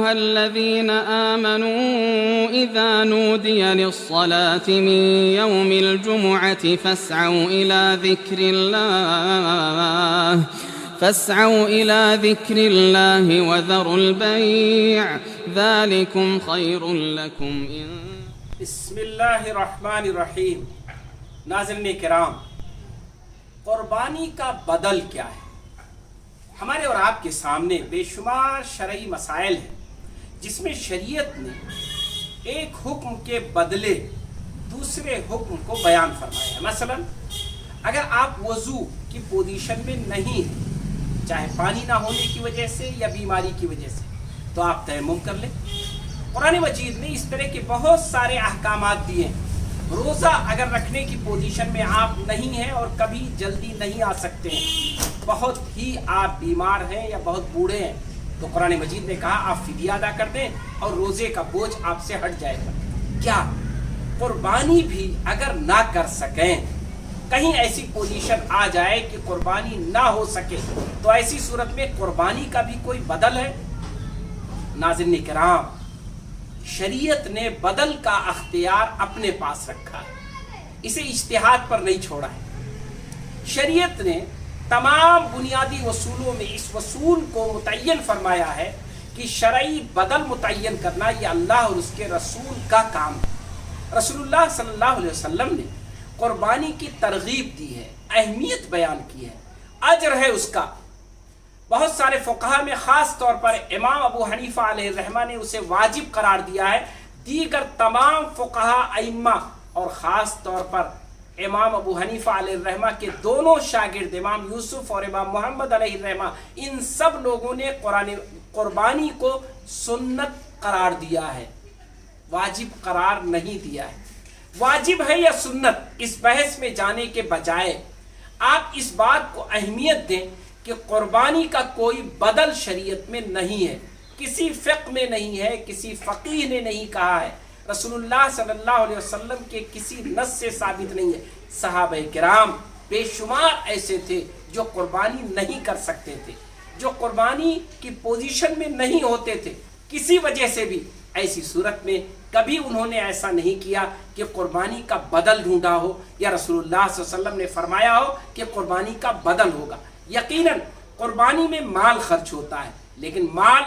أيها الذين آمنوا إذا نودي للصلاة من يوم الجمعة فاسعوا إلى ذكر الله وذروا البيع ذلكم خير لكم إن بسم اللہ الرحمن الرحیم۔ ناظرین کرام، قربانی کا بدل کیا ہے؟ ہمارے اور آپ کے سامنے بے شمار شرعی مسائل ہیں جس میں شریعت نے ایک حکم کے بدلے دوسرے حکم کو بیان فرمایا ہے۔ مثلا اگر آپ وضو کی پوزیشن میں نہیں ہیں، چاہے پانی نہ ہونے کی وجہ سے یا بیماری کی وجہ سے، تو آپ تیمم کر لیں۔ قرآن مجید نے اس طرح کے بہت سارے احکامات دیے ہیں۔ روزہ اگر رکھنے کی پوزیشن میں آپ نہیں ہیں اور کبھی جلدی نہیں آ سکتے ہیں، بہت ہی آپ بیمار ہیں یا بہت بوڑھے ہیں، تو قرآن مجید نے کہا آپ فدیہ ادا کر دیں اور روزے کا بوجھ آپ سے ہٹ جائے گا۔ کیا قربانی بھی اگر نہ کر سکیں، کہیں ایسی پوزیشن آ جائے کہ قربانی نہ ہو سکے، تو ایسی صورت میں قربانی کا بھی کوئی بدل ہے؟ ناظرین کرام، شریعت نے بدل کا اختیار اپنے پاس رکھا ہے، اسے اجتہاد پر نہیں چھوڑا ہے۔ شریعت نے تمام بنیادی اصولوں میں اس اصول کو متعین فرمایا ہے کہ شرعی بدل متعین کرنا یہ اللہ اور اس کے رسول کا کام ہے۔ رسول اللہ صلی اللہ علیہ وسلم نے قربانی کی ترغیب دی ہے، اہمیت بیان کی ہے، اجر ہے اس کا۔ بہت سارے فقہا میں خاص طور پر امام ابو حنیفہ علیہ الرحمہ نے اسے واجب قرار دیا ہے۔ دیگر تمام فقہا ائمہ اور خاص طور پر امام ابو حنیفہ علیہ الرحمہ کے دونوں شاگرد امام یوسف اور امام محمد علیہ الرحمہ، ان سب لوگوں نے قربانی کو سنت قرار دیا ہے، واجب قرار نہیں دیا ہے۔ واجب ہے یا سنت، اس بحث میں جانے کے بجائے آپ اس بات کو اہمیت دیں کہ قربانی کا کوئی بدل شریعت میں نہیں ہے، کسی فقہ میں نہیں ہے، کسی فقیہ نے نہیں کہا ہے، رسول اللہ صلی اللہ علیہ وسلم کے کسی نص سے ثابت نہیں ہے۔ صحابہ کرام بے شمار ایسے تھے جو قربانی نہیں کر سکتے تھے، جو قربانی کی پوزیشن میں نہیں ہوتے تھے کسی وجہ سے بھی۔ ایسی صورت میں کبھی انہوں نے ایسا نہیں کیا کہ قربانی کا بدل ڈھونڈا ہو یا رسول اللہ صلی اللہ علیہ وسلم نے فرمایا ہو کہ قربانی کا بدل ہوگا۔ یقیناً قربانی میں مال خرچ ہوتا ہے، لیکن مال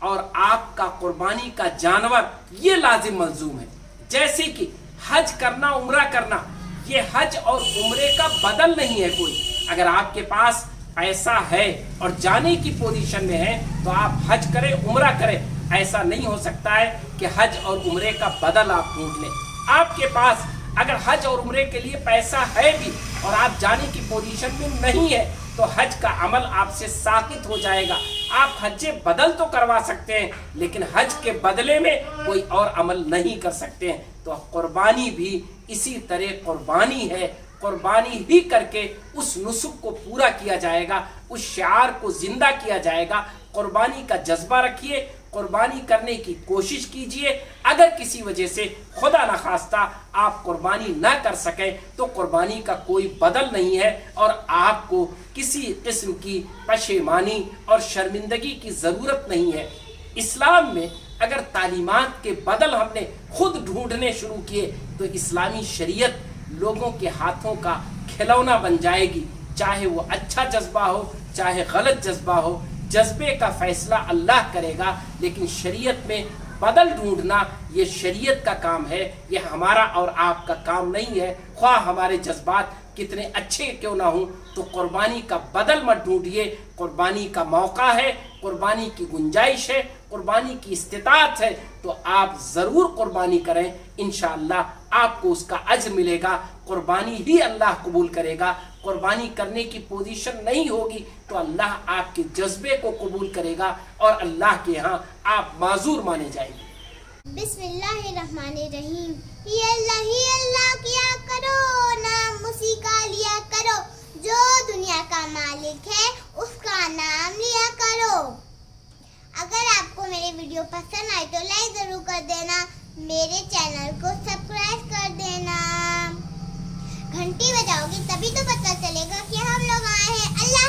اور آپ کا قربانی کا جانور یہ لازم ملزوم ہے۔ جیسے کہ حج کرنا، عمرہ کرنا، یہ حج اور عمرے کا بدل نہیں ہے کوئی۔ اگر آپ کے پاس پیسہ ہے اور جانے کی پوزیشن میں ہے تو آپ حج کریں، عمرہ کریں۔ ایسا نہیں ہو سکتا ہے کہ حج اور عمرے کا بدل آپ ڈھونڈ لیں۔ آپ کے پاس اگر حج اور عمرے کے لیے پیسہ ہے بھی اور آپ جانے کی پوزیشن میں نہیں ہے تو حج کا عمل آپ سے ساقط ہو جائے گا۔ آپ حج بدل تو کروا سکتے ہیں لیکن حج کے بدلے میں کوئی اور عمل نہیں کر سکتے ہیں۔ تو قربانی بھی اسی طرح قربانی ہے، قربانی ہی کر کے اس نسک کو پورا کیا جائے گا، اس شعار کو زندہ کیا جائے گا۔ قربانی کا جذبہ رکھیے، قربانی کرنے کی کوشش کیجئے۔ اگر کسی وجہ سے خدا نخواستہ آپ قربانی نہ کر سکیں تو قربانی کا کوئی بدل نہیں ہے اور آپ کو کسی قسم کی پشیمانی اور شرمندگی کی ضرورت نہیں ہے۔ اسلام میں اگر تعلیمات کے بدل ہم نے خود ڈھونڈنے شروع کیے تو اسلامی شریعت لوگوں کے ہاتھوں کا کھلونا بن جائے گی، چاہے وہ اچھا جذبہ ہو چاہے غلط جذبہ ہو۔ جذبے کا فیصلہ اللہ کرے گا، لیکن شریعت میں بدل ڈھونڈنا یہ شریعت کا کام ہے، یہ ہمارا اور آپ کا کام نہیں ہے۔ خواہ ہمارے جذبات کتنے اچھے کیوں نہ ہوں، تو قربانی کا بدل مت ڈھونڈیے۔ قربانی کا موقع ہے، قربانی کی گنجائش ہے، قربانی کی استطاعت ہے، تو آپ ضرور قربانی کریں، انشاءاللہ آپ کو اس کا اجر ملے گا۔ قربانی ہی اللہ قبول کرے گا۔ قربانی کرنے کی پوزیشن نہیں ہوگی تو اللہ آپ کے جذبے کو قبول کرے گا اور اللہ کے ہاں آپ معذور مانے جائیں گے۔ بسم اللہ الرحمن الرحیم۔ ہی اللہ کیا کرو، نام اسی کا لیا کرو، جو دنیا کا مالک ہے اس کا نام لیا کرو۔ اگر آپ کو میری ویڈیو پسند آئی تو لائک ضرور کر دینا، میرے چینل کو سبسکرائب کر دینا، گھنٹی بجاؤ گے تبھی تو پتہ چلے گا کہ ہم لوگ آئے ہیں۔ اللہ